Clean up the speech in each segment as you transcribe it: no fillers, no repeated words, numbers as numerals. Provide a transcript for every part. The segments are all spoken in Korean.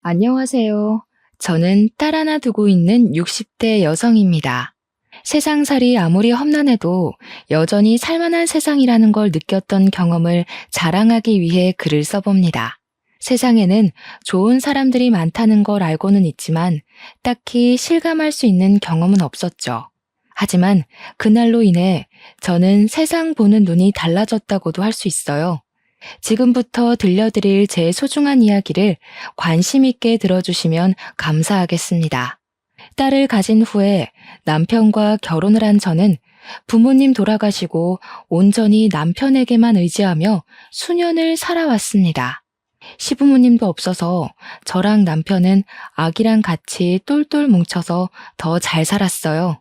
안녕하세요. 저는 딸 하나 두고 있는 60대 여성입니다. 세상살이 아무리 험난해도 여전히 살만한 세상이라는 걸 느꼈던 경험을 자랑하기 위해 글을 써봅니다. 세상에는 좋은 사람들이 많다는 걸 알고는 있지만 딱히 실감할 수 있는 경험은 없었죠. 하지만 그날로 인해 저는 세상 보는 눈이 달라졌다고도 할 수 있어요. 지금부터 들려드릴 제 소중한 이야기를 관심 있게 들어주시면 감사하겠습니다. 딸을 가진 후에 남편과 결혼을 한 저는 부모님 돌아가시고 온전히 남편에게만 의지하며 수년을 살아왔습니다. 시부모님도 없어서 저랑 남편은 아기랑 같이 똘똘 뭉쳐서 더 잘 살았어요.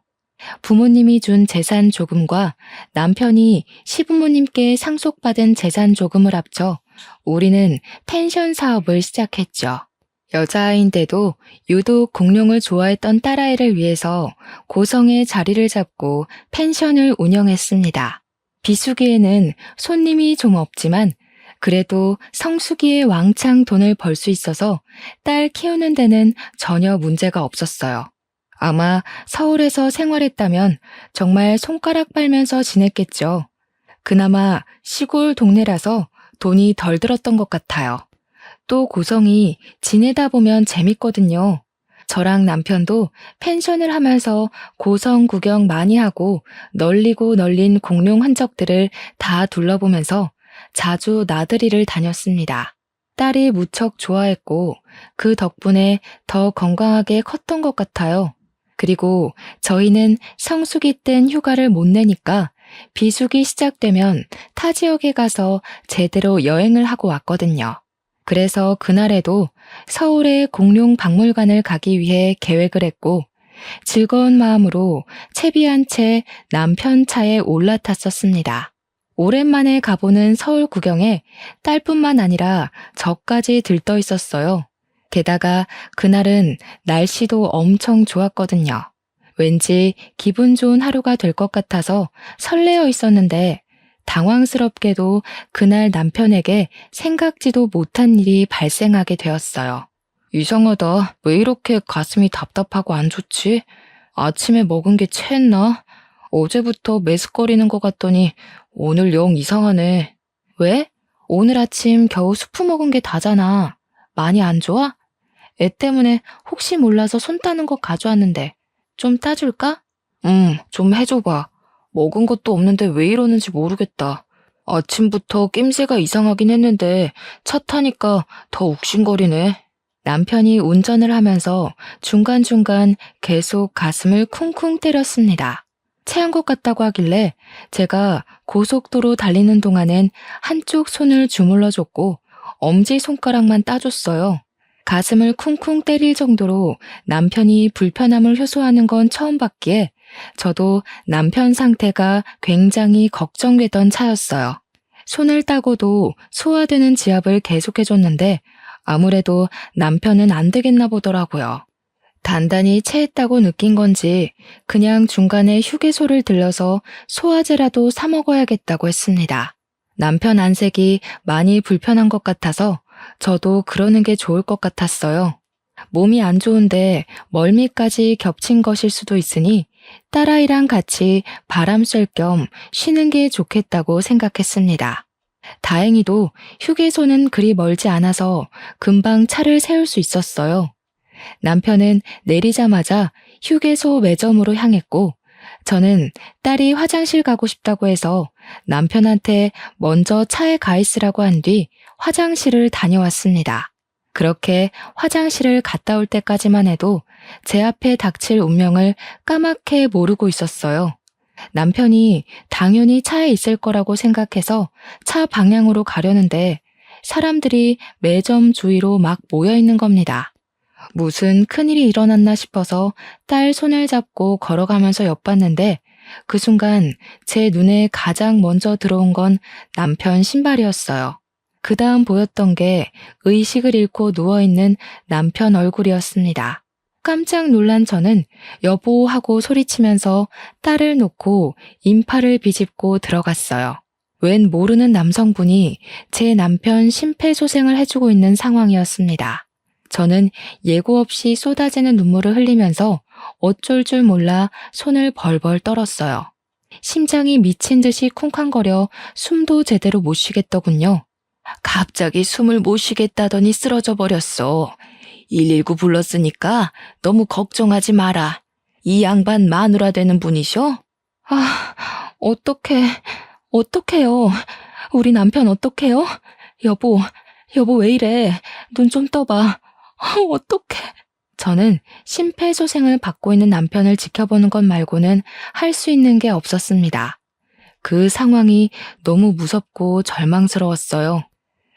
부모님이 준 재산 조금과 남편이 시부모님께 상속받은 재산 조금을 합쳐 우리는 펜션 사업을 시작했죠. 여자아이인데도 유독 공룡을 좋아했던 딸아이를 위해서 고성에 자리를 잡고 펜션을 운영했습니다. 비수기에는 손님이 좀 없지만 그래도 성수기에 왕창 돈을 벌 수 있어서 딸 키우는 데는 전혀 문제가 없었어요. 아마 서울에서 생활했다면 정말 손가락 빨면서 지냈겠죠. 그나마 시골 동네라서 돈이 덜 들었던 것 같아요. 또 고성이 지내다 보면 재밌거든요. 저랑 남편도 펜션을 하면서 고성 구경 많이 하고 널리고 널린 공룡 흔적들을 다 둘러보면서 자주 나들이를 다녔습니다. 딸이 무척 좋아했고 그 덕분에 더 건강하게 컸던 것 같아요. 그리고 저희는 성수기 땐 휴가를 못 내니까 비수기 시작되면 타 지역에 가서 제대로 여행을 하고 왔거든요. 그래서 그날에도 서울의 공룡 박물관을 가기 위해 계획을 했고 즐거운 마음으로 채비 한 채 남편 차에 올라탔었습니다. 오랜만에 가보는 서울 구경에 딸뿐만 아니라 저까지 들떠 있었어요. 게다가 그날은 날씨도 엄청 좋았거든요. 왠지 기분 좋은 하루가 될 것 같아서 설레어 있었는데 당황스럽게도 그날 남편에게 생각지도 못한 일이 발생하게 되었어요. 이상하다. 왜 이렇게 가슴이 답답하고 안 좋지? 아침에 먹은 게 체했나? 어제부터 메스꺼리는 것 같더니 오늘 영 이상하네. 왜? 오늘 아침 겨우 수프 먹은 게 다잖아. 많이 안 좋아? 애 때문에 혹시 몰라서 손 따는 거 가져왔는데 좀 따줄까? 좀 해줘봐. 먹은 것도 없는데 왜 이러는지 모르겠다. 아침부터 낌새가 이상하긴 했는데 차 타니까 더 욱신거리네. 남편이 운전을 하면서 중간중간 계속 가슴을 쿵쿵 때렸습니다. 체한 것 같다고 하길래 제가 고속도로 달리는 동안엔 한쪽 손을 주물러줬고 엄지손가락만 따줬어요. 가슴을 쿵쿵 때릴 정도로 남편이 불편함을 호소하는 건 처음 봤기에 저도 남편 상태가 굉장히 걱정되던 차였어요. 손을 따고도 소화되는 지압을 계속해줬는데 아무래도 남편은 안 되겠나 보더라고요. 단단히 체했다고 느낀 건지 그냥 중간에 휴게소를 들려서 소화제라도 사 먹어야겠다고 했습니다. 남편 안색이 많이 불편한 것 같아서 저도 그러는 게 좋을 것 같았어요. 몸이 안 좋은데 멀미까지 겹친 것일 수도 있으니 딸아이랑 같이 바람 쐴 겸 쉬는 게 좋겠다고 생각했습니다. 다행히도 휴게소는 그리 멀지 않아서 금방 차를 세울 수 있었어요. 남편은 내리자마자 휴게소 매점으로 향했고 저는 딸이 화장실 가고 싶다고 해서 남편한테 먼저 차에 가 있으라고 한 뒤 화장실을 다녀왔습니다. 그렇게 화장실을 갔다 올 때까지만 해도 제 앞에 닥칠 운명을 까맣게 모르고 있었어요. 남편이 당연히 차에 있을 거라고 생각해서 차 방향으로 가려는데 사람들이 매점 주위로 막 모여 있는 겁니다. 무슨 큰일이 일어났나 싶어서 딸 손을 잡고 걸어가면서 엿봤는데 그 순간 제 눈에 가장 먼저 들어온 건 남편 신발이었어요. 그 다음 보였던 게 의식을 잃고 누워있는 남편 얼굴이었습니다. 깜짝 놀란 저는 여보 하고 소리치면서 딸을 놓고 인파를 비집고 들어갔어요. 웬 모르는 남성분이 제 남편 심폐소생을 해주고 있는 상황이었습니다. 저는 예고 없이 쏟아지는 눈물을 흘리면서 어쩔 줄 몰라 손을 벌벌 떨었어요. 심장이 미친 듯이 쿵쾅거려 숨도 제대로 못 쉬겠더군요. 갑자기 숨을 못 쉬겠다더니 쓰러져 버렸어. 119 불렀으니까 너무 걱정하지 마라. 이 양반 마누라 되는 분이셔? 아, 어떡해요. 우리 남편 어떡해요? 여보 왜 이래? 눈 좀 떠봐. 어떡해. 저는 심폐소생을 받고 있는 남편을 지켜보는 것 말고는 할 수 있는 게 없었습니다. 그 상황이 너무 무섭고 절망스러웠어요.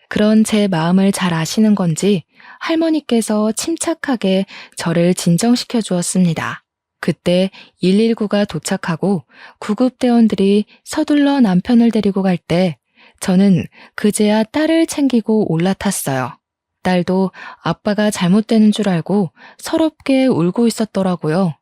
그런 제 마음을 잘 아시는 건지 할머니께서 침착하게 저를 진정시켜 주었습니다. 그때 119가 도착하고 구급대원들이 서둘러 남편을 데리고 갈 때 저는 그제야 딸을 챙기고 올라탔어요. 딸도 아빠가 잘못되는 줄 알고 서럽게 울고 있었더라고요.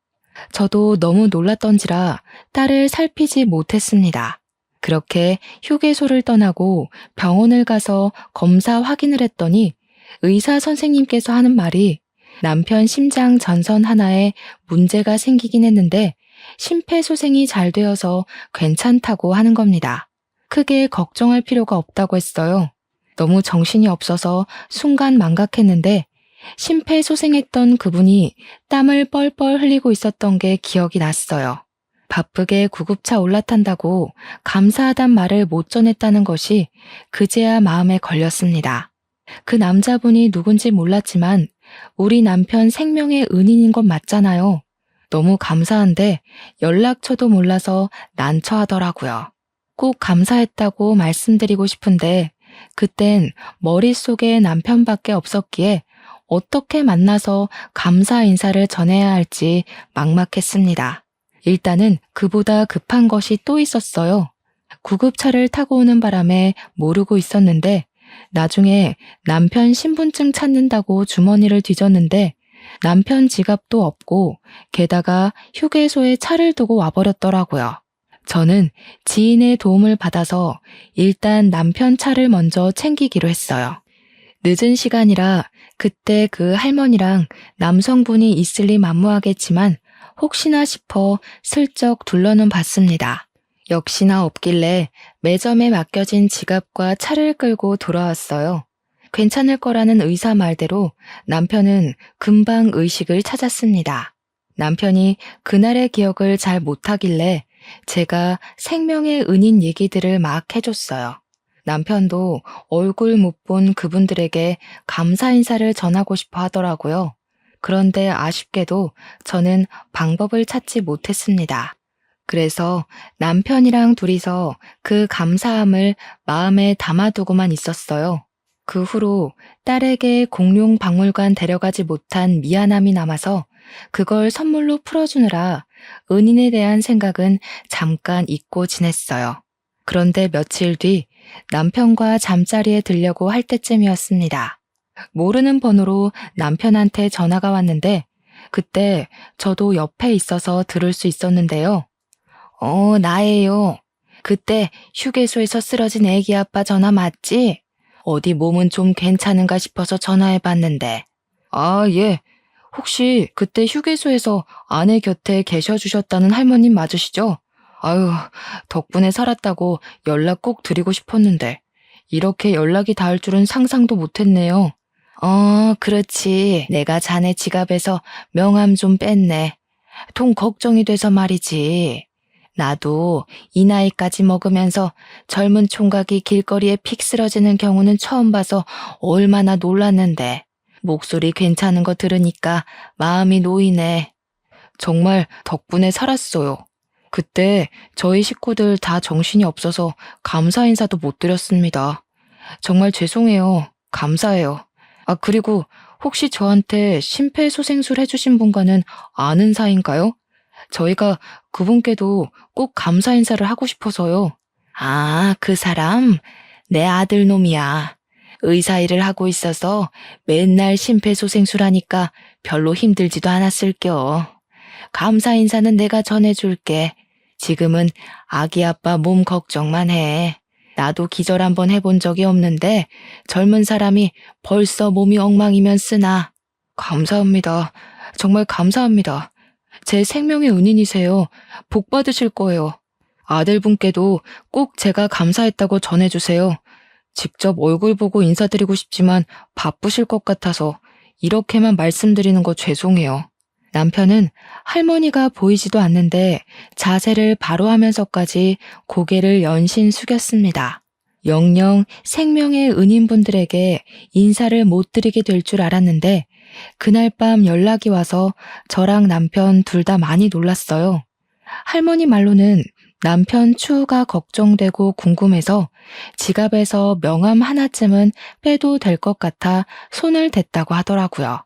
저도 너무 놀랐던지라 딸을 살피지 못했습니다. 그렇게 휴게소를 떠나고 병원을 가서 검사 확인을 했더니 의사 선생님께서 하는 말이 남편 심장 전선 하나에 문제가 생기긴 했는데 심폐소생이 잘 되어서 괜찮다고 하는 겁니다. 크게 걱정할 필요가 없다고 했어요. 너무 정신이 없어서 순간 망각했는데 심폐소생했던 그분이 땀을 뻘뻘 흘리고 있었던 게 기억이 났어요. 바쁘게 구급차 올라탄다고 감사하단 말을 못 전했다는 것이 그제야 마음에 걸렸습니다. 그 남자분이 누군지 몰랐지만 우리 남편 생명의 은인인 것 맞잖아요. 너무 감사한데 연락처도 몰라서 난처하더라고요. 꼭 감사했다고 말씀드리고 싶은데 그땐 머릿속에 남편밖에 없었기에 어떻게 만나서 감사 인사를 전해야 할지 막막했습니다. 일단은 그보다 급한 것이 또 있었어요. 구급차를 타고 오는 바람에 모르고 있었는데 나중에 남편 신분증 찾는다고 주머니를 뒤졌는데 남편 지갑도 없고 게다가 휴게소에 차를 두고 와버렸더라고요. 저는 지인의 도움을 받아서 일단 남편 차를 먼저 챙기기로 했어요. 늦은 시간이라 그때 그 할머니랑 남성분이 있을리 만무하겠지만 혹시나 싶어 슬쩍 둘러는 봤습니다. 역시나 없길래 매점에 맡겨진 지갑과 차를 끌고 돌아왔어요. 괜찮을 거라는 의사 말대로 남편은 금방 의식을 찾았습니다. 남편이 그날의 기억을 잘 못하길래 제가 생명의 은인 얘기들을 막 해줬어요. 남편도 얼굴 못 본 그분들에게 감사 인사를 전하고 싶어 하더라고요. 그런데 아쉽게도 저는 방법을 찾지 못했습니다. 그래서 남편이랑 둘이서 그 감사함을 마음에 담아두고만 있었어요. 그 후로 딸에게 공룡 박물관 데려가지 못한 미안함이 남아서 그걸 선물로 풀어주느라 은인에 대한 생각은 잠깐 잊고 지냈어요. 그런데 며칠 뒤 남편과 잠자리에 들려고 할 때쯤이었습니다. 모르는 번호로 남편한테 전화가 왔는데 그때 저도 옆에 있어서 들을 수 있었는데요. 나예요. 그때 휴게소에서 쓰러진 애기 아빠 전화 맞지? 어디 몸은 좀 괜찮은가 싶어서 전화해봤는데. 아, 예. 혹시 그때 휴게소에서 아내 곁에 계셔주셨다는 할머님 맞으시죠? 아유, 덕분에 살았다고 연락 꼭 드리고 싶었는데 이렇게 연락이 닿을 줄은 상상도 못했네요. 그렇지. 내가 자네 지갑에서 명함 좀 뺐네. 통 걱정이 돼서 말이지. 나도 이 나이까지 먹으면서 젊은 총각이 길거리에 픽 쓰러지는 경우는 처음 봐서 얼마나 놀랐는데 목소리 괜찮은 거 들으니까 마음이 놓이네. 정말 덕분에 살았어요. 그때 저희 식구들 다 정신이 없어서 감사 인사도 못 드렸습니다. 정말 죄송해요. 감사해요. 그리고 혹시 저한테 심폐소생술 해주신 분과는 아는 사이인가요? 저희가 그분께도 꼭 감사 인사를 하고 싶어서요. 그 사람? 내 아들 놈이야. 의사 일을 하고 있어서 맨날 심폐소생술 하니까 별로 힘들지도 않았을겨. 감사 인사는 내가 전해줄게. 지금은 아기 아빠 몸 걱정만 해. 나도 기절 한번 해본 적이 없는데 젊은 사람이 벌써 몸이 엉망이면 쓰나. 감사합니다. 정말 감사합니다. 제 생명의 은인이세요. 복 받으실 거예요. 아들분께도 꼭 제가 감사했다고 전해주세요. 직접 얼굴 보고 인사드리고 싶지만 바쁘실 것 같아서 이렇게만 말씀드리는 거 죄송해요. 남편은 할머니가 보이지도 않는데 자세를 바로 하면서까지 고개를 연신 숙였습니다. 영영 생명의 은인분들에게 인사를 못 드리게 될 줄 알았는데 그날 밤 연락이 와서 저랑 남편 둘 다 많이 놀랐어요. 할머니 말로는 남편 추후가 걱정되고 궁금해서 지갑에서 명함 하나쯤은 빼도 될 것 같아 손을 댔다고 하더라고요.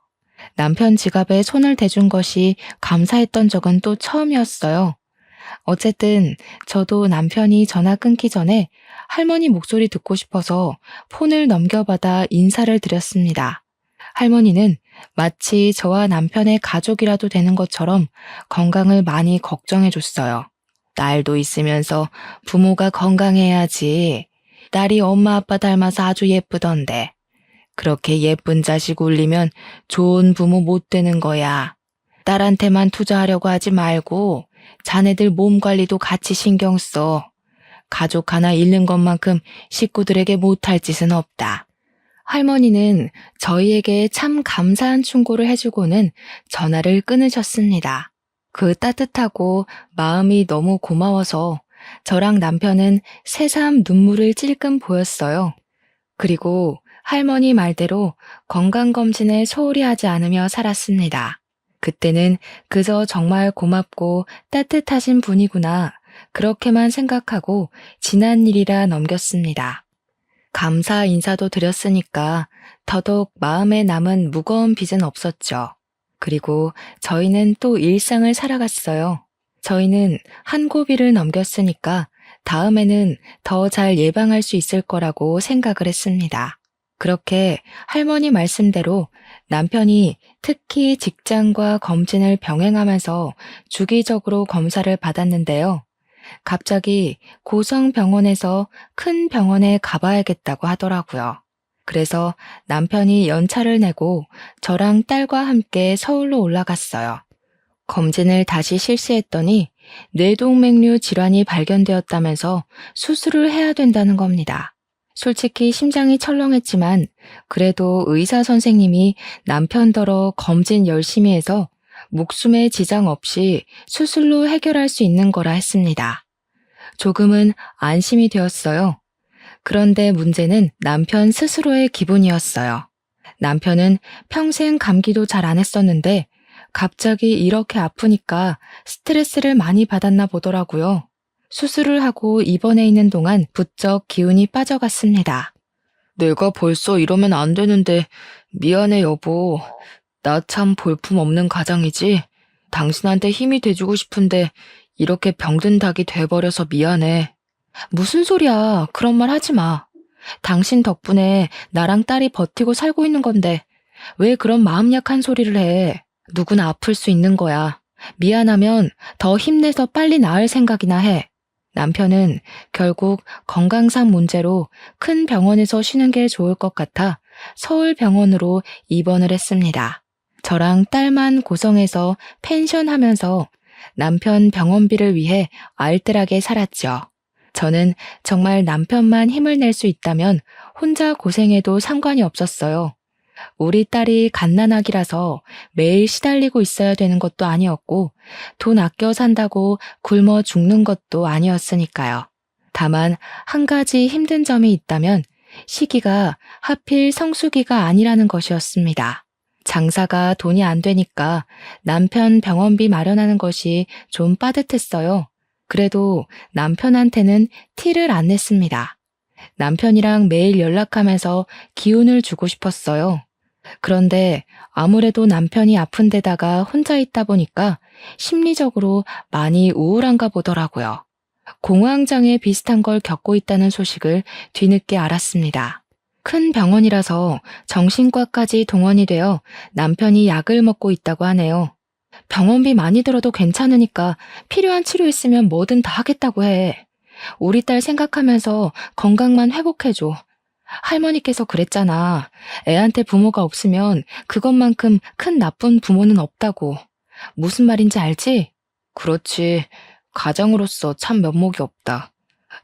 남편 지갑에 손을 대준 것이 감사했던 적은 또 처음이었어요. 어쨌든 저도 남편이 전화 끊기 전에 할머니 목소리 듣고 싶어서 폰을 넘겨받아 인사를 드렸습니다. 할머니는 마치 저와 남편의 가족이라도 되는 것처럼 건강을 많이 걱정해 줬어요. 딸도 있으면서 부모가 건강해야지. 딸이 엄마 아빠 닮아서 아주 예쁘던데. 그렇게 예쁜 자식 울리면 좋은 부모 못 되는 거야. 딸한테만 투자하려고 하지 말고 자네들 몸 관리도 같이 신경 써. 가족 하나 잃는 것만큼 식구들에게 못할 짓은 없다. 할머니는 저희에게 참 감사한 충고를 해주고는 전화를 끊으셨습니다. 그 따뜻하고 마음이 너무 고마워서 저랑 남편은 새삼 눈물을 찔끔 보였어요. 그리고 할머니 말대로 건강검진을 소홀히 하지 않으며 살았습니다. 그때는 그저 정말 고맙고 따뜻하신 분이구나 그렇게만 생각하고 지난 일이라 넘겼습니다. 감사 인사도 드렸으니까 더더욱 마음에 남은 무거운 빚은 없었죠. 그리고 저희는 또 일상을 살아갔어요. 저희는 한 고비를 넘겼으니까 다음에는 더 잘 예방할 수 있을 거라고 생각을 했습니다. 그렇게 할머니 말씀대로 남편이 특히 직장과 검진을 병행하면서 주기적으로 검사를 받았는데요. 갑자기 고성병원에서 큰 병원에 가봐야겠다고 하더라고요. 그래서 남편이 연차를 내고 저랑 딸과 함께 서울로 올라갔어요. 검진을 다시 실시했더니 뇌동맥류 질환이 발견되었다면서 수술을 해야 된다는 겁니다. 솔직히 심장이 철렁했지만 그래도 의사 선생님이 남편더러 검진 열심히 해서 목숨에 지장 없이 수술로 해결할 수 있는 거라 했습니다. 조금은 안심이 되었어요. 그런데 문제는 남편 스스로의 기분이었어요. 남편은 평생 감기도 잘 안 했었는데 갑자기 이렇게 아프니까 스트레스를 많이 받았나 보더라고요. 수술을 하고 입원해 있는 동안 부쩍 기운이 빠져갔습니다. 내가 벌써 이러면 안 되는데 미안해 여보. 나 참 볼품없는 가장이지. 당신한테 힘이 돼주고 싶은데 이렇게 병든 닭이 돼버려서 미안해. 무슨 소리야. 그런 말 하지 마. 당신 덕분에 나랑 딸이 버티고 살고 있는 건데 왜 그런 마음 약한 소리를 해. 누구나 아플 수 있는 거야. 미안하면 더 힘내서 빨리 나을 생각이나 해. 남편은 결국 건강상 문제로 큰 병원에서 쉬는 게 좋을 것 같아 서울병원으로 입원을 했습니다. 저랑 딸만 고성에서 펜션 하면서 남편 병원비를 위해 알뜰하게 살았죠. 저는 정말 남편만 힘을 낼 수 있다면 혼자 고생해도 상관이 없었어요. 우리 딸이 갓난아기라서 매일 시달리고 있어야 되는 것도 아니었고 돈 아껴 산다고 굶어 죽는 것도 아니었으니까요. 다만 한 가지 힘든 점이 있다면 시기가 하필 성수기가 아니라는 것이었습니다. 장사가 돈이 안 되니까 남편 병원비 마련하는 것이 좀 빠듯했어요. 그래도 남편한테는 티를 안 냈습니다. 남편이랑 매일 연락하면서 기운을 주고 싶었어요. 그런데 아무래도 남편이 아픈 데다가 혼자 있다 보니까 심리적으로 많이 우울한가 보더라고요. 공황장애 비슷한 걸 겪고 있다는 소식을 뒤늦게 알았습니다. 큰 병원이라서 정신과까지 동원이 되어 남편이 약을 먹고 있다고 하네요. 병원비 많이 들어도 괜찮으니까 필요한 치료 있으면 뭐든 다 하겠다고 해. 우리 딸 생각하면서 건강만 회복해줘. 할머니께서 그랬잖아. 애한테 부모가 없으면 그것만큼 큰 나쁜 부모는 없다고. 무슨 말인지 알지? 그렇지. 가장으로서 참 면목이 없다.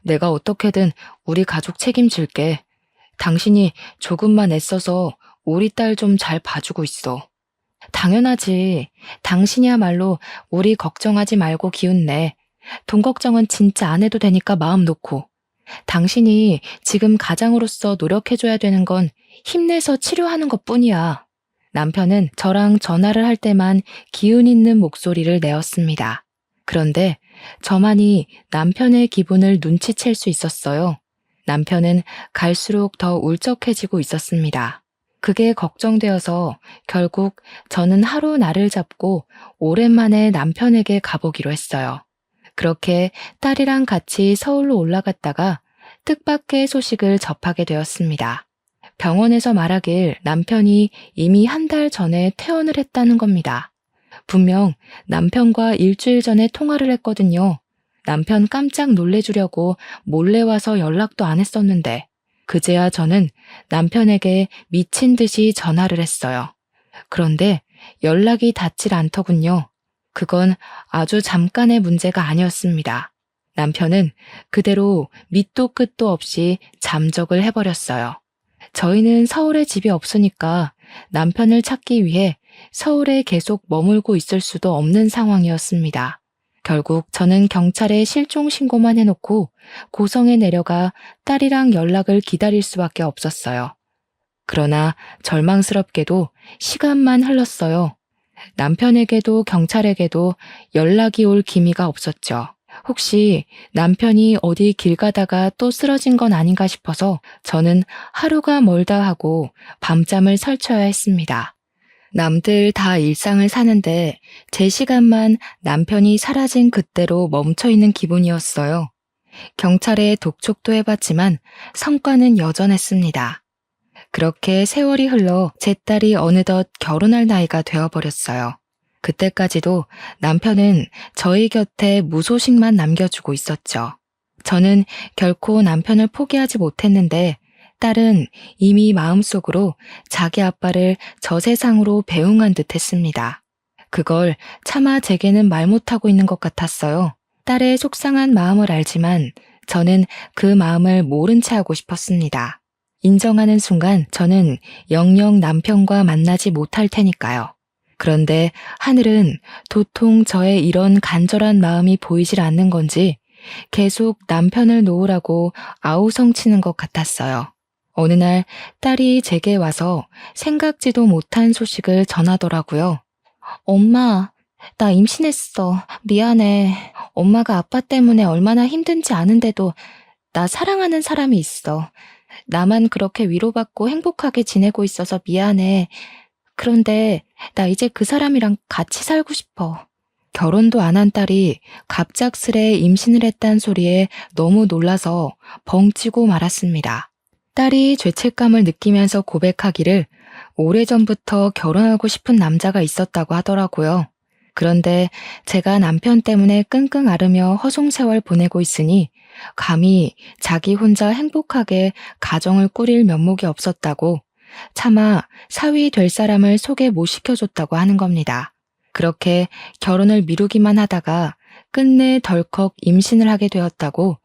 내가 어떻게든 우리 가족 책임질게. 당신이 조금만 애써서 우리 딸 좀 잘 봐주고 있어. 당연하지. 당신이야말로 우리 걱정하지 말고 기운내. 돈 걱정은 진짜 안 해도 되니까 마음 놓고. 당신이 지금 가장으로서 노력해줘야 되는 건 힘내서 치료하는 것뿐이야. 남편은 저랑 전화를 할 때만 기운 있는 목소리를 내었습니다. 그런데 저만이 남편의 기분을 눈치챌 수 있었어요. 남편은 갈수록 더 울적해지고 있었습니다. 그게 걱정되어서 결국 저는 하루 날을 잡고 오랜만에 남편에게 가보기로 했어요. 그렇게 딸이랑 같이 서울로 올라갔다가 뜻밖의 소식을 접하게 되었습니다. 병원에서 말하길 남편이 이미 한 달 전에 퇴원을 했다는 겁니다. 분명 남편과 일주일 전에 통화를 했거든요. 남편 깜짝 놀래주려고 몰래 와서 연락도 안 했었는데 그제야 저는 남편에게 미친 듯이 전화를 했어요. 그런데 연락이 닿질 않더군요. 그건 아주 잠깐의 문제가 아니었습니다. 남편은 그대로 밑도 끝도 없이 잠적을 해버렸어요. 저희는 서울에 집이 없으니까 남편을 찾기 위해 서울에 계속 머물고 있을 수도 없는 상황이었습니다. 결국 저는 경찰에 실종 신고만 해놓고 고성에 내려가 딸이랑 연락을 기다릴 수밖에 없었어요. 그러나 절망스럽게도 시간만 흘렀어요. 남편에게도 경찰에게도 연락이 올 기미가 없었죠. 혹시 남편이 어디 길 가다가 또 쓰러진 건 아닌가 싶어서 저는 하루가 멀다 하고 밤잠을 설쳐야 했습니다. 남들 다 일상을 사는데 제 시간만 남편이 사라진 그때로 멈춰있는 기분이었어요. 경찰에 독촉도 해봤지만 성과는 여전했습니다. 그렇게 세월이 흘러 제 딸이 어느덧 결혼할 나이가 되어버렸어요. 그때까지도 남편은 저희 곁에 무소식만 남겨주고 있었죠. 저는 결코 남편을 포기하지 못했는데 딸은 이미 마음속으로 자기 아빠를 저 세상으로 배웅한 듯 했습니다. 그걸 차마 제게는 말 못하고 있는 것 같았어요. 딸의 속상한 마음을 알지만 저는 그 마음을 모른 채 하고 싶었습니다. 인정하는 순간 저는 영영 남편과 만나지 못할 테니까요. 그런데 하늘은 도통 저의 이런 간절한 마음이 보이질 않는 건지 계속 남편을 놓으라고 아우성치는 것 같았어요. 어느 날 딸이 제게 와서 생각지도 못한 소식을 전하더라고요. 엄마, 나 임신했어. 미안해. 엄마가 아빠 때문에 얼마나 힘든지 아는데도 나 사랑하는 사람이 있어. 나만 그렇게 위로받고 행복하게 지내고 있어서 미안해. 그런데 나 이제 그 사람이랑 같이 살고 싶어. 결혼도 안 한 딸이 갑작스레 임신을 했단 소리에 너무 놀라서 벙찌고 말았습니다. 딸이 죄책감을 느끼면서 고백하기를 오래전부터 결혼하고 싶은 남자가 있었다고 하더라고요. 그런데 제가 남편 때문에 끙끙 앓으며 허송세월 보내고 있으니 감히 자기 혼자 행복하게 가정을 꾸릴 면목이 없었다고 차마 사위 될 사람을 소개 못 시켜줬다고 하는 겁니다. 그렇게 결혼을 미루기만 하다가 끝내 덜컥 임신을 하게 되었다고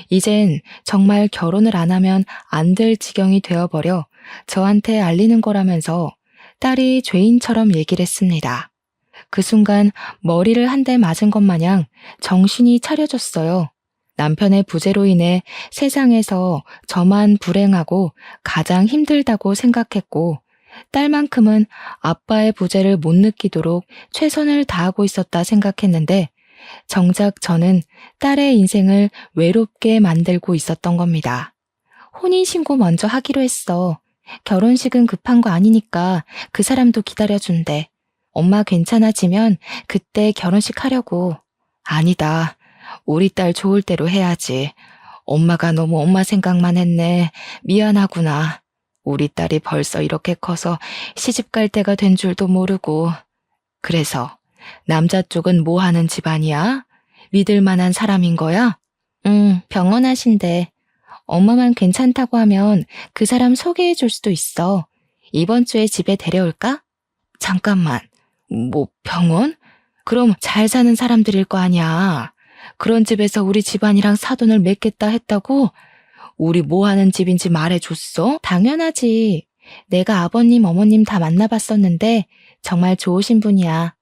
이젠 정말 결혼을 안 하면 안 될 지경이 되어버려 저한테 알리는 거라면서 딸이 죄인처럼 얘기를 했습니다. 그 순간 머리를 한 대 맞은 것 마냥 정신이 차려졌어요. 남편의 부재로 인해 세상에서 저만 불행하고 가장 힘들다고 생각했고 딸만큼은 아빠의 부재를 못 느끼도록 최선을 다하고 있었다 생각했는데 정작 저는 딸의 인생을 외롭게 만들고 있었던 겁니다. 혼인신고 먼저 하기로 했어. 결혼식은 급한 거 아니니까 그 사람도 기다려준대. 엄마 괜찮아지면 그때 결혼식 하려고. 아니다. 우리 딸 좋을 대로 해야지. 엄마가 너무 엄마 생각만 했네. 미안하구나. 우리 딸이 벌써 이렇게 커서 시집 갈 때가 된 줄도 모르고. 그래서 남자 쪽은 뭐 하는 집안이야? 믿을 만한 사람인 거야? 응, 병원 하신대. 엄마만 괜찮다고 하면 그 사람 소개해 줄 수도 있어. 이번 주에 집에 데려올까? 잠깐만. 뭐 병원? 그럼 잘 사는 사람들일 거 아니야. 그런 집에서 우리 집안이랑 사돈을 맺겠다 했다고? 우리 뭐 하는 집인지 말해줬어? 당연하지. 내가 아버님, 어머님 다 만나봤었는데 정말 좋으신 분이야.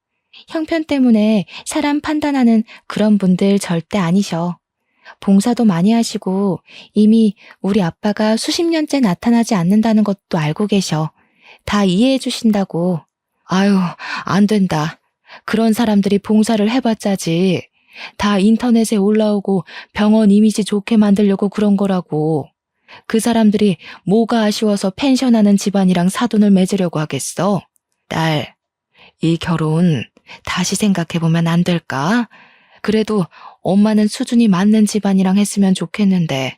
형편 때문에 사람 판단하는 그런 분들 절대 아니셔. 봉사도 많이 하시고 이미 우리 아빠가 수십 년째 나타나지 않는다는 것도 알고 계셔. 다 이해해 주신다고. 아유, 안 된다. 그런 사람들이 봉사를 해봤자지. 다 인터넷에 올라오고 병원 이미지 좋게 만들려고 그런 거라고. 그 사람들이 뭐가 아쉬워서 펜션하는 집안이랑 사돈을 맺으려고 하겠어? 딸, 이 결혼 다시 생각해보면 안 될까? 그래도 엄마는 수준이 맞는 집안이랑 했으면 좋겠는데.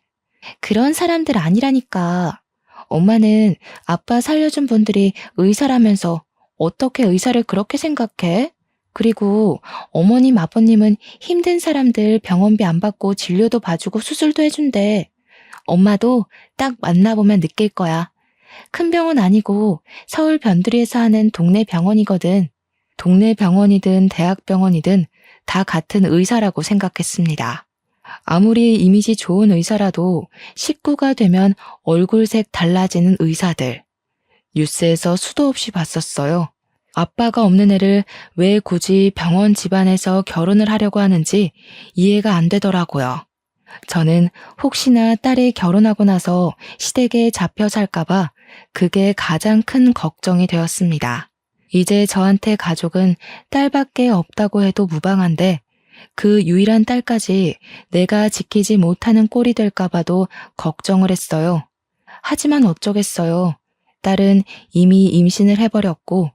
그런 사람들 아니라니까. 엄마는 아빠 살려준 분들이 의사라면서 어떻게 의사를 그렇게 생각해? 그리고 어머님, 아버님은 힘든 사람들 병원비 안 받고 진료도 봐주고 수술도 해준대. 엄마도 딱 만나보면 느낄 거야. 큰 병원 아니고 서울 변두리에서 하는 동네 병원이거든. 동네 병원이든 대학병원이든 다 같은 의사라고 생각했습니다. 아무리 이미지 좋은 의사라도 식구가 되면 얼굴색 달라지는 의사들. 뉴스에서 수도 없이 봤었어요. 아빠가 없는 애를 왜 굳이 병원 집안에서 결혼을 하려고 하는지 이해가 안 되더라고요. 저는 혹시나 딸이 결혼하고 나서 시댁에 잡혀 살까봐 그게 가장 큰 걱정이 되었습니다. 이제 저한테 가족은 딸밖에 없다고 해도 무방한데 그 유일한 딸까지 내가 지키지 못하는 꼴이 될까봐도 걱정을 했어요. 하지만 어쩌겠어요. 딸은 이미 임신을 해버렸고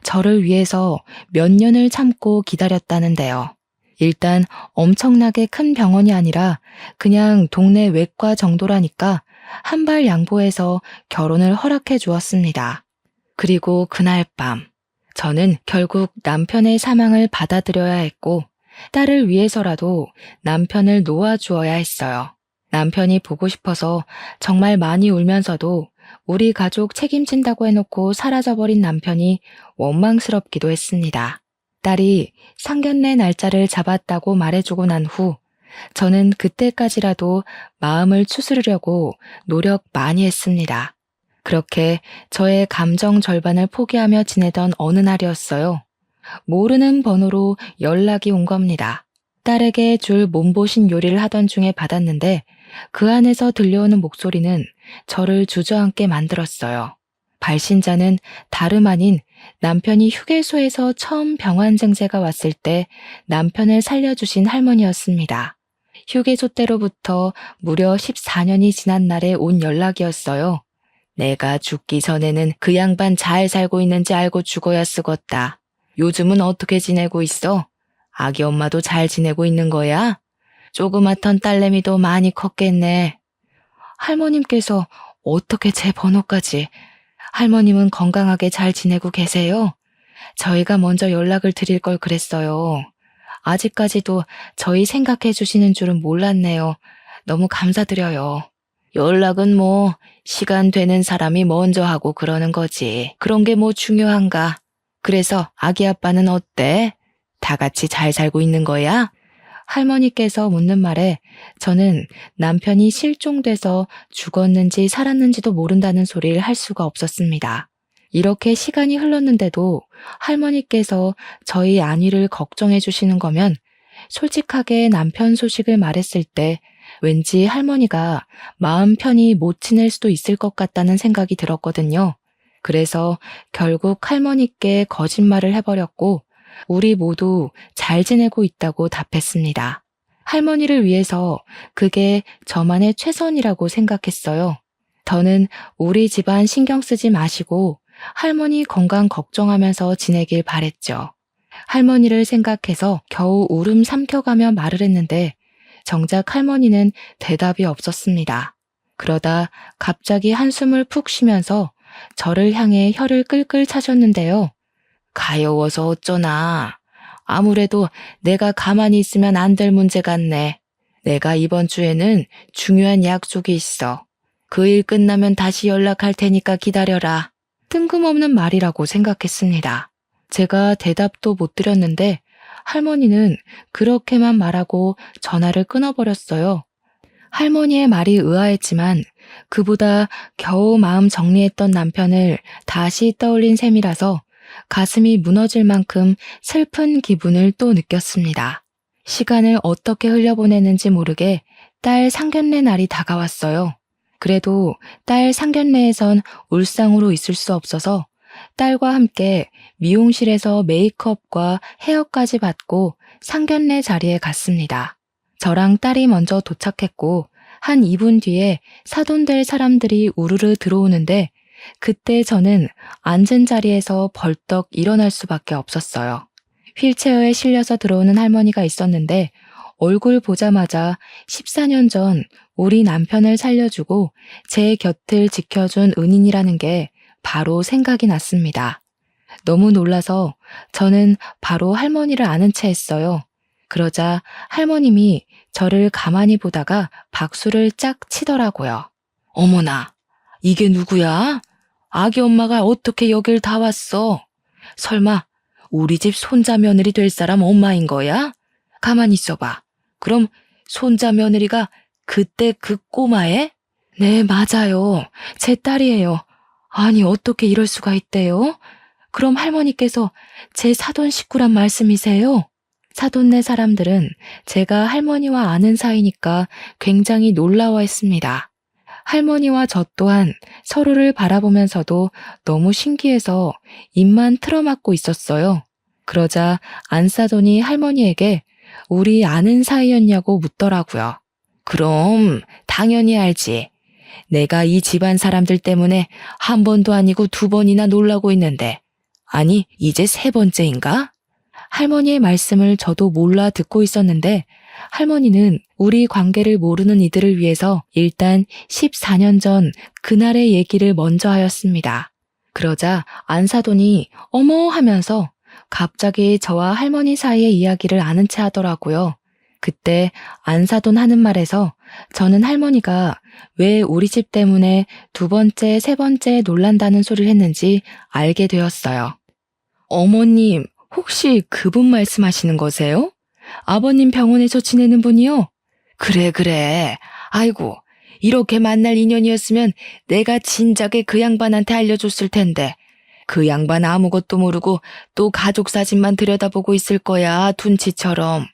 저를 위해서 몇 년을 참고 기다렸다는데요. 일단 엄청나게 큰 병원이 아니라 그냥 동네 외과 정도라니까 한 발 양보해서 결혼을 허락해 주었습니다. 그리고 그날 밤 저는 결국 남편의 사망을 받아들여야 했고 딸을 위해서라도 남편을 놓아주어야 했어요. 남편이 보고 싶어서 정말 많이 울면서도 우리 가족 책임진다고 해놓고 사라져버린 남편이 원망스럽기도 했습니다. 딸이 상견례 날짜를 잡았다고 말해주고 난 후 저는 그때까지라도 마음을 추스르려고 노력 많이 했습니다. 그렇게 저의 감정 절반을 포기하며 지내던 어느 날이었어요. 모르는 번호로 연락이 온 겁니다. 딸에게 줄 몸보신 요리를 하던 중에 받았는데 그 안에서 들려오는 목소리는 저를 주저앉게 만들었어요. 발신자는 다름 아닌 남편이 휴게소에서 처음 병원 증세가 왔을 때 남편을 살려주신 할머니였습니다. 휴게소 때로부터 무려 14년이 지난 날에 온 연락이었어요. 내가 죽기 전에는 그 양반 잘 살고 있는지 알고 죽어야 쓰겄다. 요즘은 어떻게 지내고 있어? 아기 엄마도 잘 지내고 있는 거야? 조그맣던 딸내미도 많이 컸겠네. 할머님께서 어떻게 제 번호까지? 할머님은 건강하게 잘 지내고 계세요? 저희가 먼저 연락을 드릴 걸 그랬어요. 아직까지도 저희 생각해 주시는 줄은 몰랐네요. 너무 감사드려요. 연락은 뭐 시간 되는 사람이 먼저 하고 그러는 거지. 그런 게 뭐 중요한가? 그래서 아기 아빠는 어때? 다 같이 잘 살고 있는 거야? 할머니께서 묻는 말에 저는 남편이 실종돼서 죽었는지 살았는지도 모른다는 소리를 할 수가 없었습니다. 이렇게 시간이 흘렀는데도 할머니께서 저희 안위를 걱정해 주시는 거면 솔직하게 남편 소식을 말했을 때 왠지 할머니가 마음 편히 못 지낼 수도 있을 것 같다는 생각이 들었거든요. 그래서 결국 할머니께 거짓말을 해버렸고 우리 모두 잘 지내고 있다고 답했습니다. 할머니를 위해서 그게 저만의 최선이라고 생각했어요. 저는 우리 집안 신경 쓰지 마시고 할머니 건강 걱정하면서 지내길 바랬죠. 할머니를 생각해서 겨우 울음 삼켜가며 말을 했는데 정작 할머니는 대답이 없었습니다. 그러다 갑자기 한숨을 푹 쉬면서 저를 향해 혀를 끌끌 차셨는데요. 가여워서 어쩌나. 아무래도 내가 가만히 있으면 안 될 문제 같네. 내가 이번 주에는 중요한 약속이 있어. 그 일 끝나면 다시 연락할 테니까 기다려라. 뜬금없는 말이라고 생각했습니다. 제가 대답도 못 드렸는데 할머니는 그렇게만 말하고 전화를 끊어버렸어요. 할머니의 말이 의아했지만 그보다 겨우 마음 정리했던 남편을 다시 떠올린 셈이라서 가슴이 무너질 만큼 슬픈 기분을 또 느꼈습니다. 시간을 어떻게 흘려보냈는지 모르게 딸 상견례 날이 다가왔어요. 그래도 딸 상견례에선 울상으로 있을 수 없어서 딸과 함께 미용실에서 메이크업과 헤어까지 받고 상견례 자리에 갔습니다. 저랑 딸이 먼저 도착했고 한 2분 뒤에 사돈될 사람들이 우르르 들어오는데 그때 저는 앉은 자리에서 벌떡 일어날 수밖에 없었어요. 휠체어에 실려서 들어오는 할머니가 있었는데 얼굴 보자마자 14년 전 우리 남편을 살려주고 제 곁을 지켜준 은인이라는 게 바로 생각이 났습니다. 너무 놀라서 저는 바로 할머니를 아는 체 했어요. 그러자 할머님이 저를 가만히 보다가 박수를 짝 치더라고요. 어머나, 이게 누구야? 아기 엄마가 어떻게 여길 다 왔어? 설마 우리 집 손자 며느리 될 사람 엄마인 거야? 가만히 있어봐. 그럼 손자 며느리가 그때 그 꼬마애? 네, 맞아요. 제 딸이에요. 아니, 어떻게 이럴 수가 있대요? 그럼 할머니께서 제 사돈 식구란 말씀이세요? 사돈네 사람들은 제가 할머니와 아는 사이니까 굉장히 놀라워했습니다. 할머니와 저 또한 서로를 바라보면서도 너무 신기해서 입만 틀어막고 있었어요. 그러자 안사돈이 할머니에게 우리 아는 사이였냐고 묻더라고요. 그럼 당연히 알지. 내가 이 집안 사람들 때문에 한 번도 아니고 2번이나 놀라고 있는데, 아니 이제 3번째인가? 할머니의 말씀을 저도 몰라 듣고 있었는데 할머니는 우리 관계를 모르는 이들을 위해서 일단 14년 전 그날의 얘기를 먼저 하였습니다. 그러자 안사돈이 어머 하면서 갑자기 저와 할머니 사이의 이야기를 아는 체 하더라고요. 그때 안사돈 하는 말에서 저는 할머니가 왜 우리 집 때문에 2번째, 3번째 놀란다는 소리를 했는지 알게 되었어요. 어머님, 혹시 그분 말씀하시는 거세요? 아버님 병원에서 지내는 분이요? 그래. 아이고, 이렇게 만날 인연이었으면 내가 진작에 그 양반한테 알려줬을 텐데. 그 양반 아무것도 모르고 또 가족 사진만 들여다보고 있을 거야, 둔치처럼.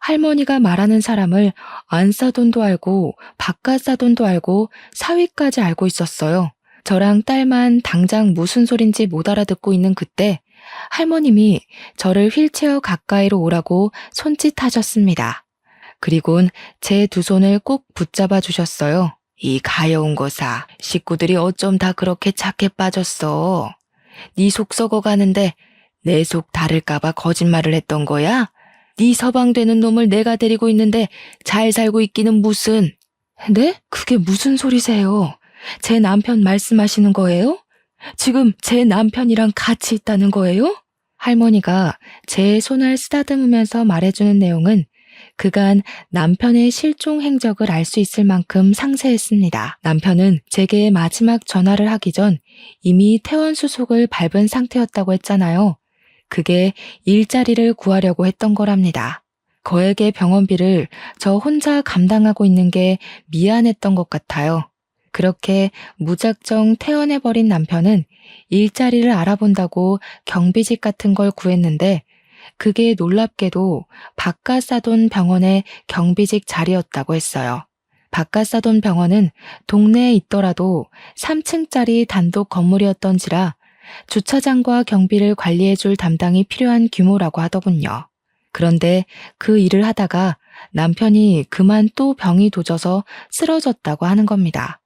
할머니가 말하는 사람을 안사돈도 알고 바깥사돈도 알고 사위까지 알고 있었어요. 저랑 딸만 당장 무슨 소린지 못 알아듣고 있는 그때 할머님이 저를 휠체어 가까이로 오라고 손짓하셨습니다. 그리곤 제 2손을 꼭 붙잡아 주셨어요. 이 가여운 거사, 식구들이 어쩜 다 그렇게 착해 빠졌어. 네 속 썩어가는데 내 속 다를까봐 거짓말을 했던 거야? 네 서방되는 놈을 내가 데리고 있는데 잘 살고 있기는 무슨. 네? 그게 무슨 소리세요? 제 남편 말씀하시는 거예요? 지금 제 남편이랑 같이 있다는 거예요? 할머니가 제 손을 쓰다듬으면서 말해주는 내용은 그간 남편의 실종 행적을 알 수 있을 만큼 상세했습니다. 남편은 제게 마지막 전화를 하기 전 이미 퇴원 수속을 밟은 상태였다고 했잖아요. 그게 일자리를 구하려고 했던 거랍니다. 거액의 병원비를 저 혼자 감당하고 있는 게 미안했던 것 같아요. 그렇게 무작정 퇴원해버린 남편은 일자리를 알아본다고 경비직 같은 걸 구했는데 그게 놀랍게도 바깥사돈 병원의 경비직 자리였다고 했어요. 바깥사돈 병원은 동네에 있더라도 3층짜리 단독 건물이었던지라 주차장과 경비를 관리해줄 담당이 필요한 규모라고 하더군요. 그런데 그 일을 하다가 남편이 그만 또 병이 도져서 쓰러졌다고 하는 겁니다.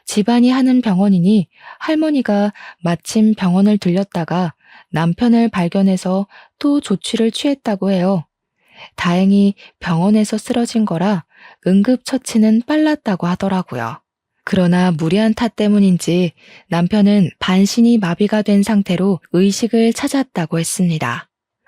집안이 하는 병원이니 할머니가 마침 병원을 들렸다가 남편을 발견해서 또 조치를 취했다고 해요. 다행히 병원에서 쓰러진 거라 응급처치는 빨랐다고 하더라고요. 그러나 무리한 탓 때문인지 남편은 반신이 마비가 된 상태로 의식을 찾았다고 했습니다.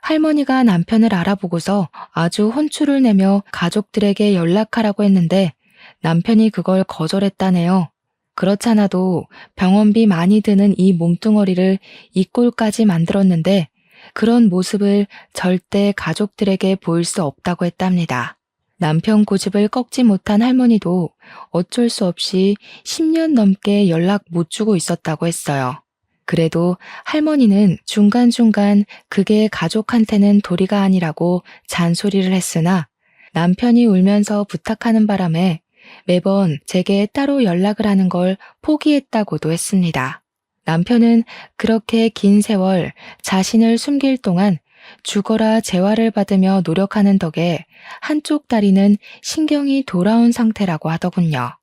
할머니가 남편을 알아보고서 아주 혼쭐을 내며 가족들에게 연락하라고 했는데 남편이 그걸 거절했다네요. 그렇잖아도 병원비 많이 드는 이 몸뚱어리를 이 꼴까지 만들었는데 그런 모습을 절대 가족들에게 보일 수 없다고 했답니다. 남편 고집을 꺾지 못한 할머니도 어쩔 수 없이 10년 넘게 연락 못 주고 있었다고 했어요. 그래도 할머니는 중간중간 그게 가족한테는 도리가 아니라고 잔소리를 했으나 남편이 울면서 부탁하는 바람에 매번 제게 따로 연락을 하는 걸 포기했다고도 했습니다. 남편은 그렇게 긴 세월 자신을 숨길 동안 죽어라 재활을 받으며 노력하는 덕에 한쪽 다리는 신경이 돌아온 상태라고 하더군요.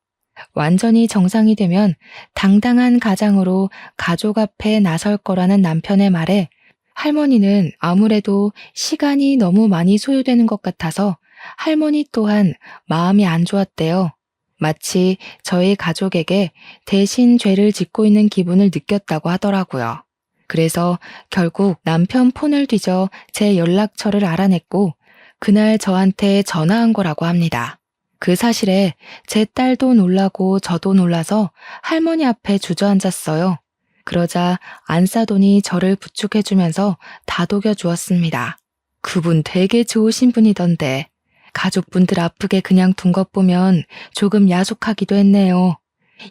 완전히 정상이 되면 당당한 가장으로 가족 앞에 나설 거라는 남편의 말에 할머니는 아무래도 시간이 너무 많이 소요되는 것 같아서 할머니 또한 마음이 안 좋았대요. 마치 저희 가족에게 대신 죄를 짓고 있는 기분을 느꼈다고 하더라고요. 그래서 결국 남편 폰을 뒤져 제 연락처를 알아냈고 그날 저한테 전화한 거라고 합니다. 그 사실에 제 딸도 놀라고 저도 놀라서 할머니 앞에 주저앉았어요. 그러자 안사돈이 저를 부축해주면서 다독여 주었습니다. 그분 되게 좋으신 분이던데 가족분들 아프게 그냥 둔 것 보면 조금 야속하기도 했네요.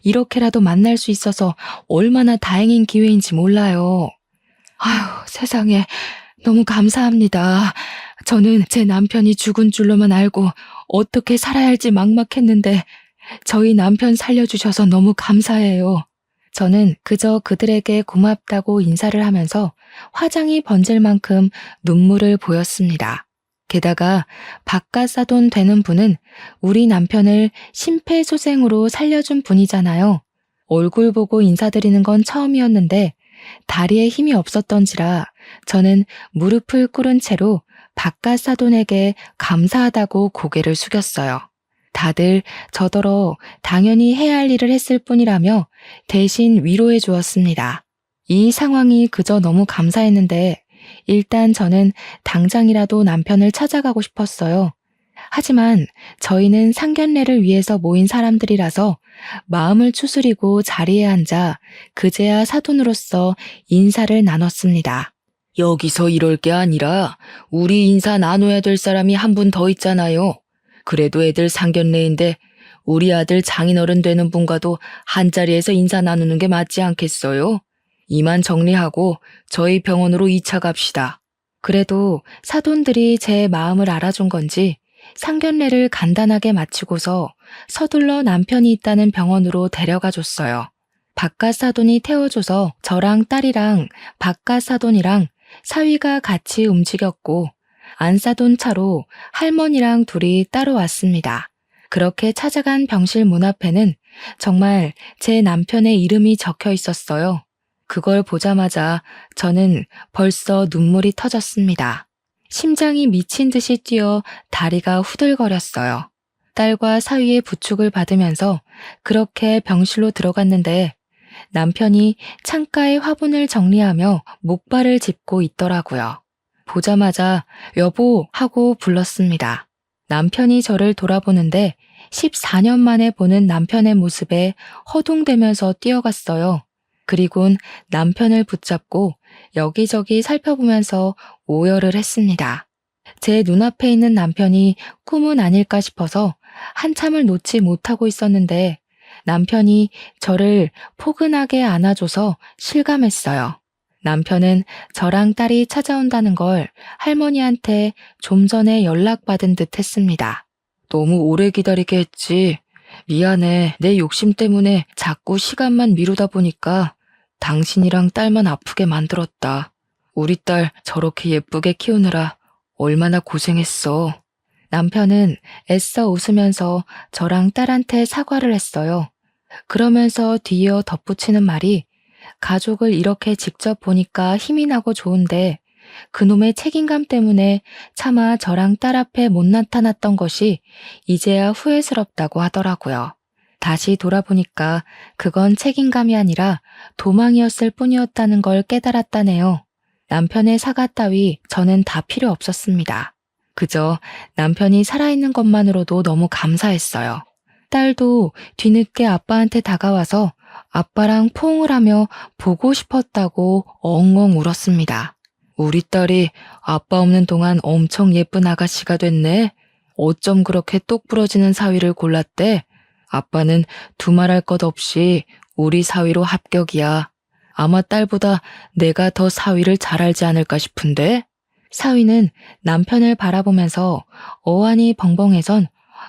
이렇게라도 만날 수 있어서 얼마나 다행인 기회인지 몰라요. 아휴, 세상에 너무 감사합니다. 저는 제 남편이 죽은 줄로만 알고 어떻게 살아야 할지 막막했는데 저희 남편 살려주셔서 너무 감사해요. 저는 그저 그들에게 고맙다고 인사를 하면서 화장이 번질 만큼 눈물을 보였습니다. 게다가 바깥사돈 되는 분은 우리 남편을 심폐소생으로 살려준 분이잖아요. 얼굴 보고 인사드리는 건 처음이었는데 다리에 힘이 없었던지라 저는 무릎을 꿇은 채로 바깥사돈에게 감사하다고 고개를 숙였어요. 다들 저더러 당연히 해야 할 일을 했을 뿐이라며 대신 위로해 주었습니다. 이 상황이 그저 너무 감사했는데 일단 저는 당장이라도 남편을 찾아가고 싶었어요. 하지만 저희는 상견례를 위해서 모인 사람들이라서 마음을 추스리고 자리에 앉아 그제야 사돈으로서 인사를 나눴습니다. 여기서 이럴 게 아니라 우리 인사 나눠야 될 사람이 한 분 더 있잖아요. 그래도 애들 상견례인데 우리 아들 장인어른 되는 분과도 한자리에서 인사 나누는 게 맞지 않겠어요? 이만 정리하고 저희 병원으로 2차 갑시다. 그래도 사돈들이 제 마음을 알아준 건지 상견례를 간단하게 마치고서 서둘러 남편이 있다는 병원으로 데려가 줬어요. 바깥 사돈이 태워줘서 저랑 딸이랑 바깥 사돈이랑 사위가 같이 움직였고 안사돈 차로 할머니랑 둘이 따로 왔습니다. 그렇게 찾아간 병실 문 앞에는 정말 제 남편의 이름이 적혀 있었어요. 그걸 보자마자 저는 벌써 눈물이 터졌습니다. 심장이 미친 듯이 뛰어 다리가 후들거렸어요. 딸과 사위의 부축을 받으면서 그렇게 병실로 들어갔는데 남편이 창가에 화분을 정리하며 목발을 짚고 있더라고요. 보자마자 여보 하고 불렀습니다. 남편이 저를 돌아보는데 14년 만에 보는 남편의 모습에 허둥대면서 뛰어갔어요. 그리곤 남편을 붙잡고 여기저기 살펴보면서 오열을 했습니다. 제 눈앞에 있는 남편이 꿈은 아닐까 싶어서 한참을 놓지 못하고 있었는데 남편이 저를 포근하게 안아줘서 실감했어요. 남편은 저랑 딸이 찾아온다는 걸 할머니한테 좀 전에 연락받은 듯 했습니다. 너무 오래 기다리게 했지. 미안해. 내 욕심 때문에 자꾸 시간만 미루다 보니까 당신이랑 딸만 아프게 만들었다. 우리 딸 저렇게 예쁘게 키우느라 얼마나 고생했어. 남편은 애써 웃으면서 저랑 딸한테 사과를 했어요. 그러면서 뒤이어 덧붙이는 말이 가족을 이렇게 직접 보니까 힘이 나고 좋은데 그놈의 책임감 때문에 차마 저랑 딸 앞에 못 나타났던 것이 이제야 후회스럽다고 하더라고요. 다시 돌아보니까 그건 책임감이 아니라 도망이었을 뿐이었다는 걸 깨달았다네요. 남편의 사과 따위 저는 다 필요 없었습니다. 그저 남편이 살아있는 것만으로도 너무 감사했어요. 딸도 뒤늦게 아빠한테 다가와서 아빠랑 포옹을 하며 보고 싶었다고 엉엉 울었습니다. 우리 딸이 아빠 없는 동안 엄청 예쁜 아가씨가 됐네. 어쩜 그렇게 똑 부러지는 사위를 골랐대? 아빠는 두말할 것 없이 우리 사위로 합격이야. 아마 딸보다 내가 더 사위를 잘 알지 않을까 싶은데? 사위는 남편을 바라보면서 어안이 벙벙해선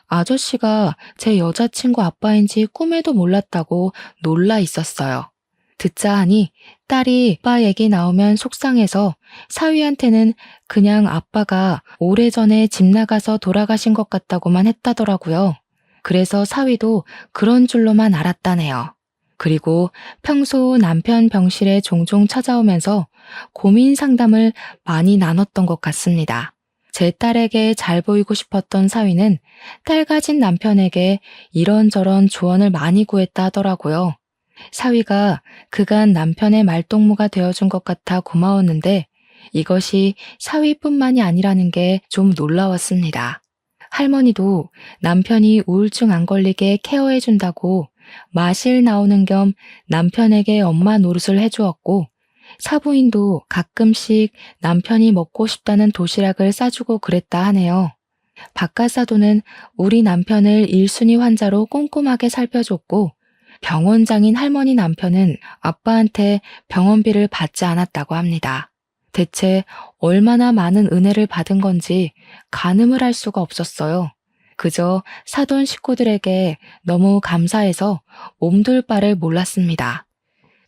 아저씨가 제 여자친구 아빠인지 꿈에도 몰랐다고 놀라 있었어요. 듣자 하니 딸이 아빠 얘기 나오면 속상해서 사위한테는 그냥 아빠가 오래전에 집 나가서 돌아가신 것 같다고만 했다더라고요. 그래서 사위도 그런 줄로만 알았다네요. 그리고 평소 남편 병실에 종종 찾아오면서 고민 상담을 많이 나눴던 것 같습니다. 제 딸에게 잘 보이고 싶었던 사위는 딸 가진 남편에게 이런저런 조언을 많이 구했다 하더라고요. 사위가 그간 남편의 말동무가 되어준 것 같아 고마웠는데 이것이 사위뿐만이 아니라는 게 좀 놀라웠습니다. 할머니도 남편이 우울증 안 걸리게 케어해준다고 마실 나오는 겸 남편에게 엄마 노릇을 해주었고 사부인도 가끔씩 남편이 먹고 싶다는 도시락을 싸주고 그랬다 하네요. 박가사도는 우리 남편을 1순위 환자로 꼼꼼하게 살펴줬고 병원장인 할머니 남편은 아빠한테 병원비를 받지 않았다고 합니다. 대체 얼마나 많은 은혜를 받은 건지 가늠을 할 수가 없었어요. 그저 사돈 식구들에게 너무 감사해서 몸둘 바를 몰랐습니다.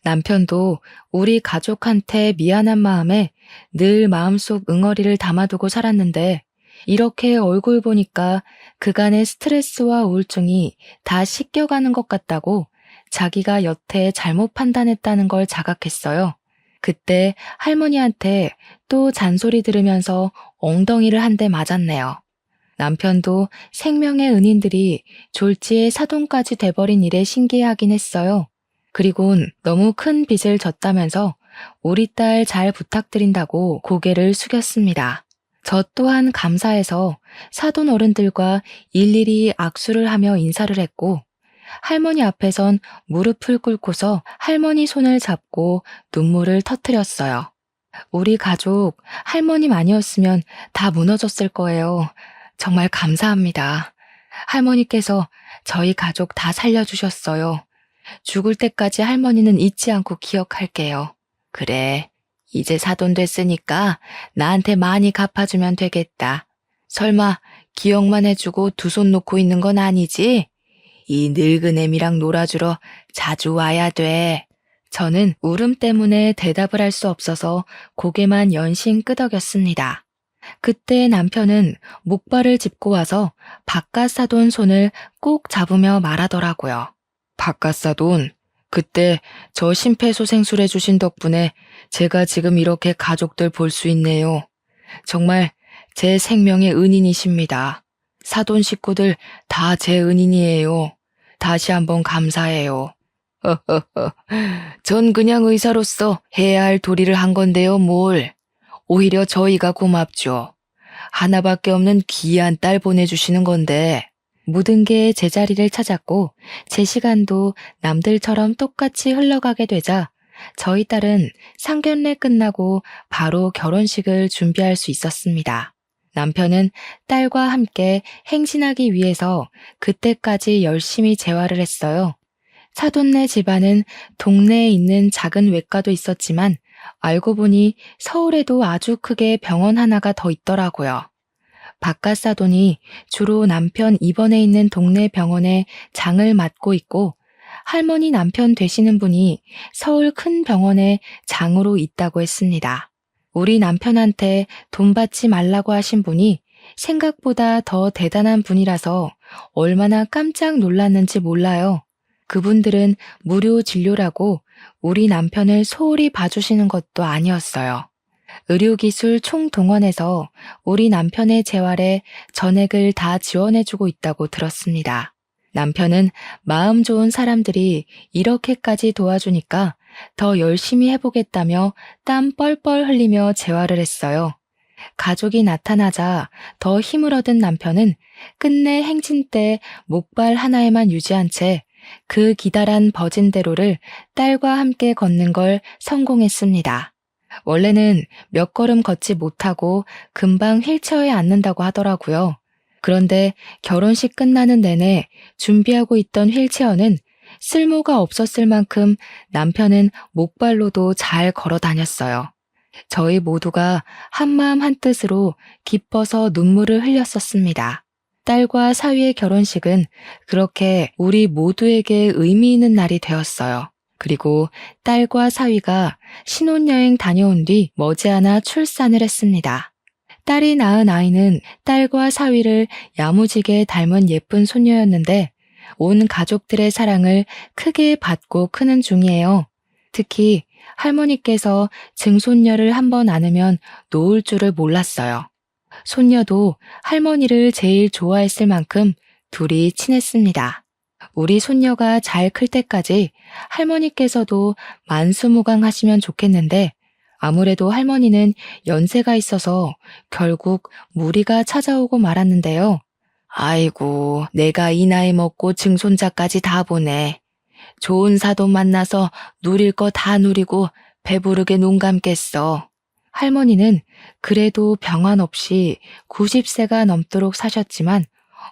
남편도 우리 가족한테 미안한 마음에 늘 마음속 응어리를 담아두고 살았는데 이렇게 얼굴 보니까 그간의 스트레스와 우울증이 다 씻겨가는 것 같다고 자기가 여태 잘못 판단했다는 걸 자각했어요. 그때 할머니한테 또 잔소리 들으면서 엉덩이를 한 대 맞았네요. 남편도 생명의 은인들이 졸지에 사돈까지 돼버린 일에 신기해하긴 했어요. 그리곤 너무 큰 빚을 졌다면서 우리 딸 잘 부탁드린다고 고개를 숙였습니다. 저 또한 감사해서 사돈 어른들과 일일이 악수를 하며 인사를 했고 할머니 앞에선 무릎을 꿇고서 할머니 손을 잡고 눈물을 터뜨렸어요. 우리 가족 할머님 아니었으면 다 무너졌을 거예요. 정말 감사합니다. 할머니께서 저희 가족 다 살려주셨어요. 죽을 때까지 할머니는 잊지 않고 기억할게요. 그래, 이제 사돈 됐으니까 나한테 많이 갚아주면 되겠다. 설마 기억만 해주고 두 손 놓고 있는 건 아니지? 이 늙은 애미랑 놀아주러 자주 와야 돼. 저는 울음 때문에 대답을 할 수 없어서 고개만 연신 끄덕였습니다. 그때 남편은 목발을 짚고 와서 박가사돈 손을 꼭 잡으며 말하더라고요. 박가사돈, 그때 저 심폐소생술 해주신 덕분에 제가 지금 이렇게 가족들 볼 수 있네요. 정말 제 생명의 은인이십니다. 사돈 식구들 다 제 은인이에요. 다시 한번 감사해요. 전 그냥 의사로서 해야 할 도리를 한 건데요, 뭘. 오히려 저희가 고맙죠. 하나밖에 없는 귀한 딸 보내주시는 건데. 모든 게 제자리를 찾았고 제 시간도 남들처럼 똑같이 흘러가게 되자 저희 딸은 상견례 끝나고 바로 결혼식을 준비할 수 있었습니다. 남편은 딸과 함께 행진하기 위해서 그때까지 열심히 재활을 했어요. 사돈네 집안은 동네에 있는 작은 외과도 있었지만 알고 보니 서울에도 아주 크게 병원 하나가 더 있더라고요. 박가사돈이 주로 남편 입원해 있는 동네 병원에 장을 맡고 있고 할머니 남편 되시는 분이 서울 큰 병원에 장으로 있다고 했습니다. 우리 남편한테 돈 받지 말라고 하신 분이 생각보다 더 대단한 분이라서 얼마나 깜짝 놀랐는지 몰라요. 그분들은 무료 진료라고 우리 남편을 소홀히 봐주시는 것도 아니었어요. 의료기술 총동원해서 우리 남편의 재활에 전액을 다 지원해주고 있다고 들었습니다. 남편은 마음 좋은 사람들이 이렇게까지 도와주니까 더 열심히 해보겠다며 땀 뻘뻘 흘리며 재활을 했어요. 가족이 나타나자 더 힘을 얻은 남편은 끝내 행진 때 목발 하나에만 유지한 채 그 기다란 버진대로를 딸과 함께 걷는 걸 성공했습니다. 원래는 몇 걸음 걷지 못하고 금방 휠체어에 앉는다고 하더라고요. 그런데 결혼식 끝나는 내내 준비하고 있던 휠체어는 쓸모가 없었을 만큼 남편은 목발로도 잘 걸어 다녔어요. 저희 모두가 한마음 한뜻으로 기뻐서 눈물을 흘렸었습니다. 딸과 사위의 결혼식은 그렇게 우리 모두에게 의미 있는 날이 되었어요. 그리고 딸과 사위가 신혼여행 다녀온 뒤 머지않아 출산을 했습니다. 딸이 낳은 아이는 딸과 사위를 야무지게 닮은 예쁜 손녀였는데 온 가족들의 사랑을 크게 받고 크는 중이에요. 특히 할머니께서 증손녀를 한번 안으면 놓을 줄을 몰랐어요. 손녀도 할머니를 제일 좋아했을 만큼 둘이 친했습니다. 우리 손녀가 잘 클 때까지 할머니께서도 만수무강하시면 좋겠는데 아무래도 할머니는 연세가 있어서 결국 무리가 찾아오고 말았는데요. 아이고, 내가 이 나이 먹고 증손자까지 다 보네. 좋은 사돈 만나서 누릴 거 다 누리고 배부르게 눈 감겠어. 할머니는 그래도 병환 없이 90세가 넘도록 사셨지만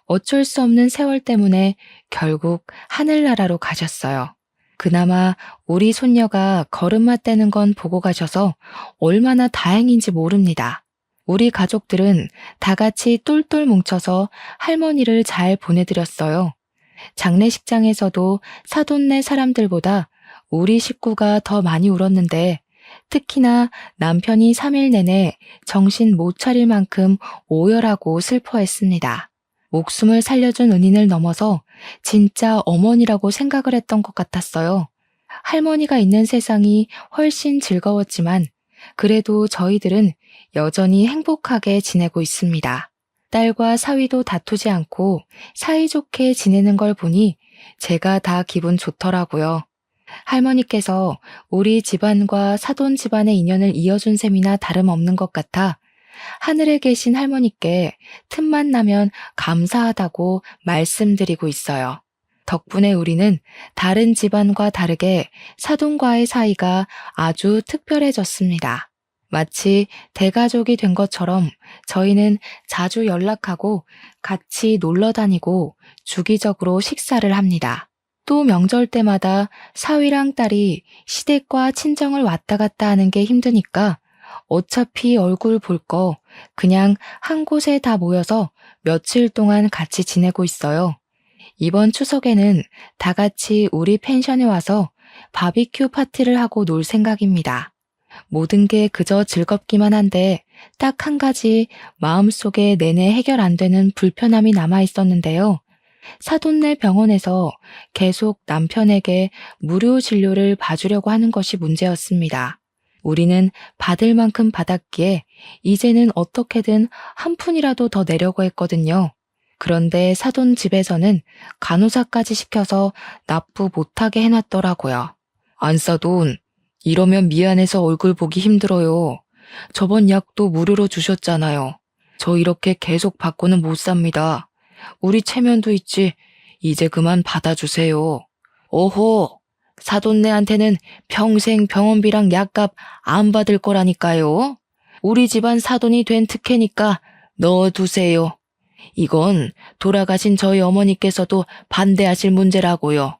어쩔 수 없는 세월 때문에 결국 하늘나라로 가셨어요. 그나마 우리 손녀가 걸음마 떼는 건 보고 가셔서 얼마나 다행인지 모릅니다. 우리 가족들은 다 같이 똘똘 뭉쳐서 할머니를 잘 보내드렸어요. 장례식장에서도 사돈네 사람들보다 우리 식구가 더 많이 울었는데 특히나 남편이 3일 내내 정신 못 차릴 만큼 오열하고 슬퍼했습니다. 목숨을 살려준 은인을 넘어서 진짜 어머니라고 생각을 했던 것 같았어요. 할머니가 있는 세상이 훨씬 즐거웠지만 그래도 저희들은 여전히 행복하게 지내고 있습니다. 딸과 사위도 다투지 않고 사이좋게 지내는 걸 보니 제가 다 기분 좋더라고요. 할머니께서 우리 집안과 사돈 집안의 인연을 이어준 셈이나 다름없는 것 같아 하늘에 계신 할머니께 틈만 나면 감사하다고 말씀드리고 있어요. 덕분에 우리는 다른 집안과 다르게 사돈과의 사이가 아주 특별해졌습니다. 마치 대가족이 된 것처럼 저희는 자주 연락하고 같이 놀러 다니고 주기적으로 식사를 합니다. 또 명절 때마다 사위랑 딸이 시댁과 친정을 왔다 갔다 하는 게 힘드니까 어차피 얼굴 볼 거 그냥 한 곳에 다 모여서 며칠 동안 같이 지내고 있어요. 이번 추석에는 다 같이 우리 펜션에 와서 바비큐 파티를 하고 놀 생각입니다. 모든 게 그저 즐겁기만 한데 딱 한 가지 마음속에 내내 해결 안 되는 불편함이 남아 있었는데요. 사돈네 병원에서 계속 남편에게 무료 진료를 봐주려고 하는 것이 문제였습니다. 우리는 받을 만큼 받았기에 이제는 어떻게든 한 푼이라도 더 내려고 했거든요. 그런데 사돈 집에서는 간호사까지 시켜서 납부 못하게 해놨더라고요. 안사돈, 이러면 미안해서 얼굴 보기 힘들어요. 저번 약도 무료로 주셨잖아요. 저 이렇게 계속 받고는 못 삽니다. 우리 체면도 있지. 이제 그만 받아주세요. 오호, 사돈네한테는 평생 병원비랑 약값 안 받을 거라니까요. 우리 집안 사돈이 된 특혜니까 넣어두세요. 이건 돌아가신 저희 어머니께서도 반대하실 문제라고요.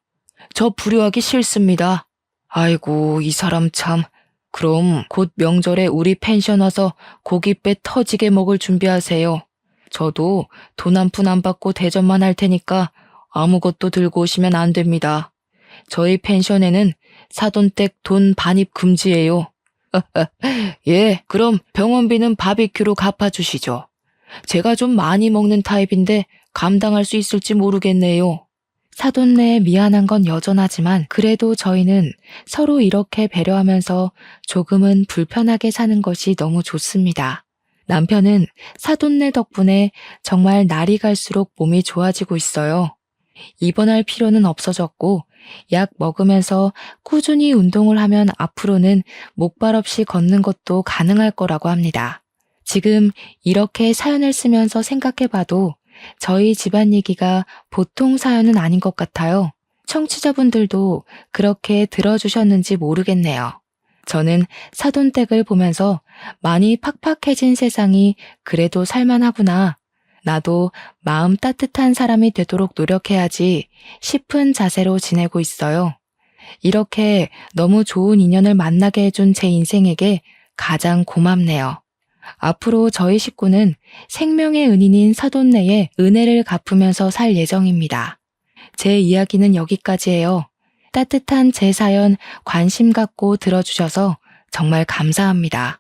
저 불효하기 싫습니다. 아이고, 이 사람 참. 그럼 곧 명절에 우리 펜션 와서 고깃배 터지게 먹을 준비하세요. 저도 돈 한 푼 안 받고 대접만 할 테니까 아무것도 들고 오시면 안 됩니다. 저희 펜션에는 사돈댁 돈 반입 금지예요. 예, 그럼 병원비는 바비큐로 갚아주시죠. 제가 좀 많이 먹는 타입인데 감당할 수 있을지 모르겠네요. 사돈네에 미안한 건 여전하지만 그래도 저희는 서로 이렇게 배려하면서 조금은 불편하게 사는 것이 너무 좋습니다. 남편은 사돈네 덕분에 정말 날이 갈수록 몸이 좋아지고 있어요. 입원할 필요는 없어졌고 약 먹으면서 꾸준히 운동을 하면 앞으로는 목발 없이 걷는 것도 가능할 거라고 합니다. 지금 이렇게 사연을 쓰면서 생각해 봐도 저희 집안 얘기가 보통 사연은 아닌 것 같아요. 청취자분들도 그렇게 들어주셨는지 모르겠네요. 저는 사돈댁을 보면서 많이 팍팍해진 세상이 그래도 살만하구나. 나도 마음 따뜻한 사람이 되도록 노력해야지 싶은 자세로 지내고 있어요. 이렇게 너무 좋은 인연을 만나게 해준 제 인생에게 가장 고맙네요. 앞으로 저희 식구는 생명의 은인인 사돈네의 은혜를 갚으면서 살 예정입니다. 제 이야기는 여기까지예요. 따뜻한 제 사연 관심 갖고 들어주셔서 정말 감사합니다.